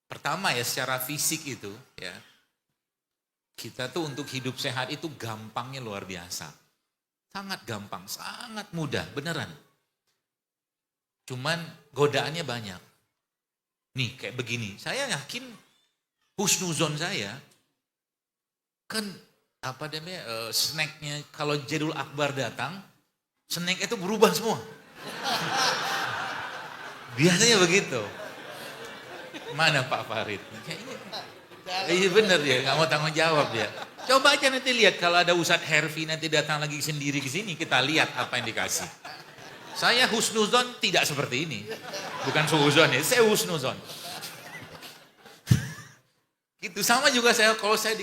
Pertama ya secara fisik itu ya, kita tuh untuk hidup sehat itu gampangnya luar biasa. Sangat gampang, sangat mudah, beneran. Cuman godaannya banyak. Nih kayak begini, saya yakin husnuzon saya kan apa namanya snacknya kalau Jadul Akbar datang, snack itu berubah semua. Biasanya begitu. Mana Pak Farid? Kayaknya iya bener ya, nggak mau tanggung jawab ya. Coba aja nanti lihat kalau ada Ustadz Herfi nanti datang lagi sendiri ke sini, kita lihat apa yang dikasih. Saya husnuzon tidak seperti ini. Bukan suuzon ya, saya husnuzon. Gitu sama juga saya kalau saya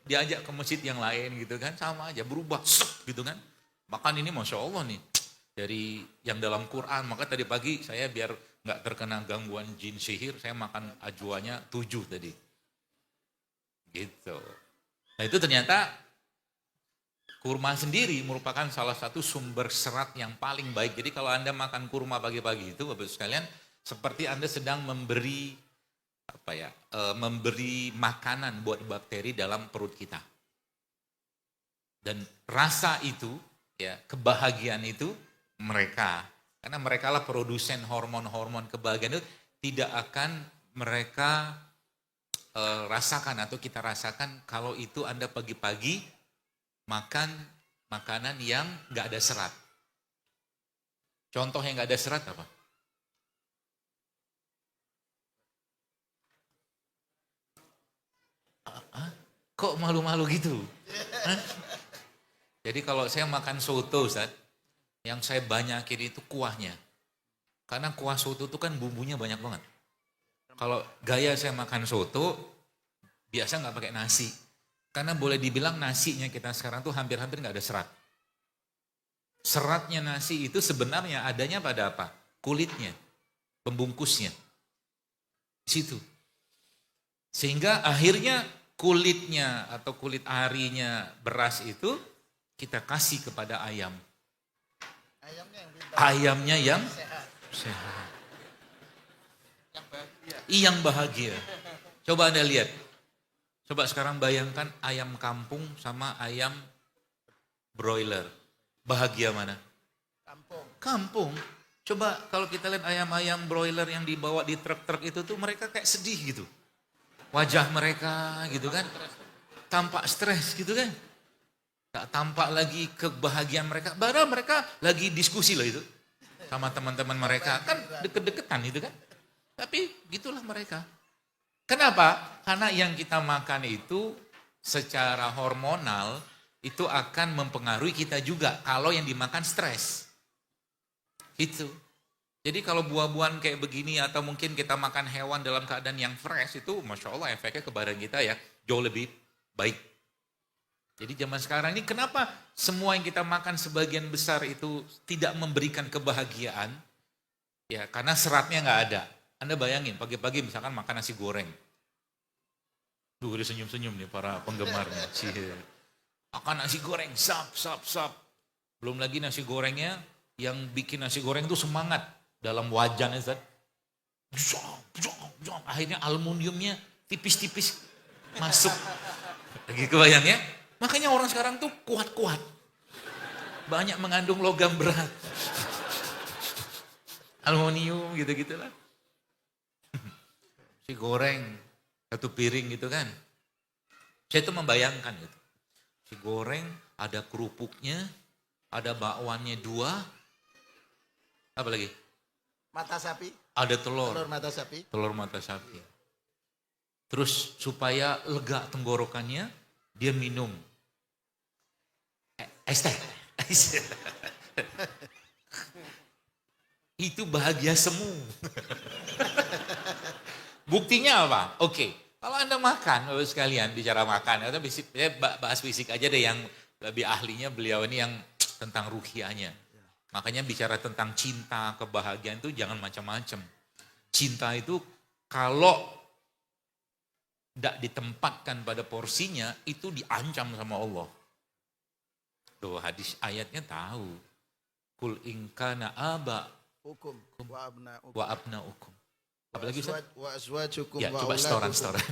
diajak ke masjid yang lain gitu kan, sama aja berubah gitu kan. Makan ini Masya Allah nih dari yang dalam Quran. Maka tadi pagi saya biar nggak terkena gangguan jin sihir, saya makan ajwanya 7 tadi. Gitu. Nah itu ternyata kurma sendiri merupakan salah satu sumber serat yang paling baik. Jadi kalau Anda makan kurma pagi-pagi itu Bapak sekalian, seperti Anda sedang memberi memberi makanan buat bakteri dalam perut kita. Dan rasa itu, ya kebahagiaan itu mereka, karena mereka lah produsen hormon-hormon kebahagiaan itu tidak akan mereka rasakan atau kita rasakan kalau itu Anda pagi-pagi makan makanan yang nggak ada serat. Contoh yang nggak ada serat apa? Kok malu-malu gitu? Jadi kalau saya makan soto, Ustaz, yang saya banyakin itu kuahnya. Karena kuah soto itu kan bumbunya banyak banget. Kalau gaya saya makan soto, biasa nggak pakai nasi. Karena boleh dibilang nasinya kita sekarang tuh hampir-hampir nggak ada serat. Seratnya nasi itu sebenarnya adanya pada apa? Kulitnya, pembungkusnya. Di situ. Sehingga akhirnya kulitnya atau kulit arinya beras itu kita kasih kepada ayam. Ayamnya yang sehat. Yang bahagia. Coba Anda lihat. Coba sekarang bayangkan ayam kampung sama ayam broiler. Bahagia mana? Kampung. Coba kalau kita lihat ayam-ayam broiler yang dibawa di truk-truk itu tuh mereka kayak sedih gitu. Wajah mereka gitu kan. Tampak stres gitu kan. Gak tampak lagi kebahagiaan mereka. Padahal mereka lagi diskusi loh itu. Sama teman-teman mereka. Kan deket-deketan itu kan. Tapi gitulah mereka. Kenapa? Karena yang kita makan itu secara hormonal itu akan mempengaruhi kita juga kalau yang dimakan stres. Itu. Jadi kalau buah-buahan kayak begini atau mungkin kita makan hewan dalam keadaan yang fresh itu Masya Allah efeknya ke badan kita ya jauh lebih baik. Jadi zaman sekarang ini kenapa semua yang kita makan sebagian besar itu tidak memberikan kebahagiaan? Ya karena seratnya nggak ada. Anda bayangin pagi-pagi misalkan makan nasi goreng. Duh udah senyum-senyum nih para penggemarnya. Makan nasi goreng, sap. Belum lagi nasi gorengnya yang bikin nasi goreng itu semangat dalam wajannya. Akhirnya aluminiumnya tipis-tipis masuk. Lagi kebayang ya? Makanya orang sekarang tuh kuat-kuat. Banyak mengandung logam berat. Aluminium gitu-gitulah. Si goreng, satu piring gitu kan. Saya itu membayangkan gitu. Si goreng, ada kerupuknya, ada bakwannya 2. Apa lagi? Mata sapi. Ada telur. Telur mata sapi. Telur mata sapi. Terus supaya lega tenggorokannya, dia minum es teh. Itu bahagia semu. Buktinya apa? Oke, kalau Anda makan, Bapak sekalian bicara makan, atau bahas fisik aja deh yang lebih ahlinya beliau ini yang tentang ruhiyahnya. Makanya bicara tentang cinta, kebahagiaan itu jangan macam-macam. Cinta itu kalau tidak ditempatkan pada porsinya, itu diancam sama Allah. Tuh hadis ayatnya tahu. Kul ingkana aba Hukum. wa abnaukum. Apalagi Ustaz? Wa azwajukum Ya, wa coba auladukum. setoran.